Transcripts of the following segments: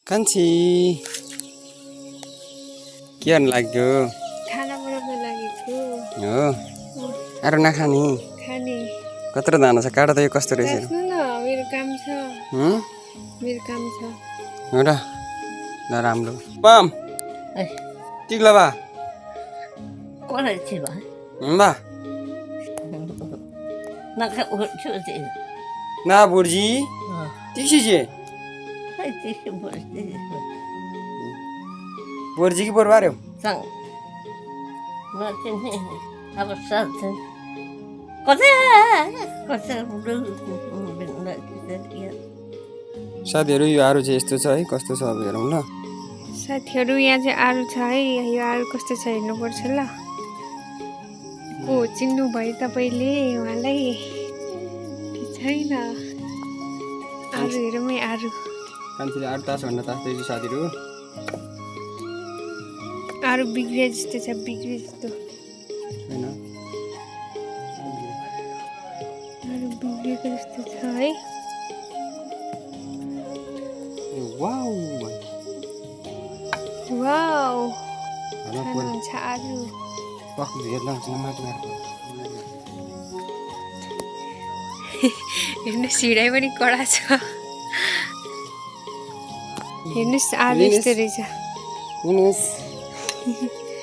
कान्छी के गर्नु लाग्यो खाना बनाउन लागेको हो अरू नखाने खाने कत्रो दाना छ काटा त यो कस्तो रहेछ बस्नु न मेरो काम छ मेरो काम छ हो र ल राम्रो पम टिक्ला बा Quality ba? बा Naka-uot-uot eh. ना बुर्जी टिक्सी जे Ay, tissue box. बुर्जी की बोर बारे Sang. Natin eh. Tapos natin. Kota! Kota blue. साथीहरू यो आरु चाहिँ यस्तो छ है कस्तो छ अब हेरौँ ल साथीहरू यहाँ चाहिँ आलु छ है यो आलु कस्तो छ हेर्नुपर्छ ल को चिन्नु भयो तपाईँले उहाँलाई कि छैन आलु हेरौँ है आलु कान्छीले 8 तास भन्दा तास्दैछु साथीहरू आलु बिग्रिए जस्तो छ बिग्रिए जस्तो हैन आलु बिग्रिएको जस्तो छ है वाउ वाउ हेर्न खानुहुन्छ आलु पक्क हेर्न माथि हेर्नु सिडाइ पनि कडा छ हेर्नुहोस् आलु यस्तो रहेछ निनेस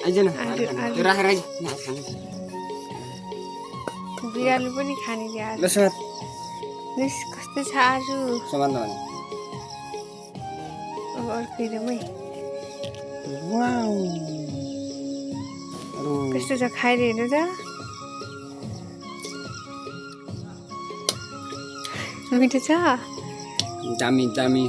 आइज न आलु आलु राखेर आइज बिरालो पनि खाने रे आलु ल समात हेर्नुहोस् कस्तो छ आलु समात्न भने अब अर्को हेरौँ है वाउ कस्तो छ खाएर हेर्नु त मिठो छ दामी दामी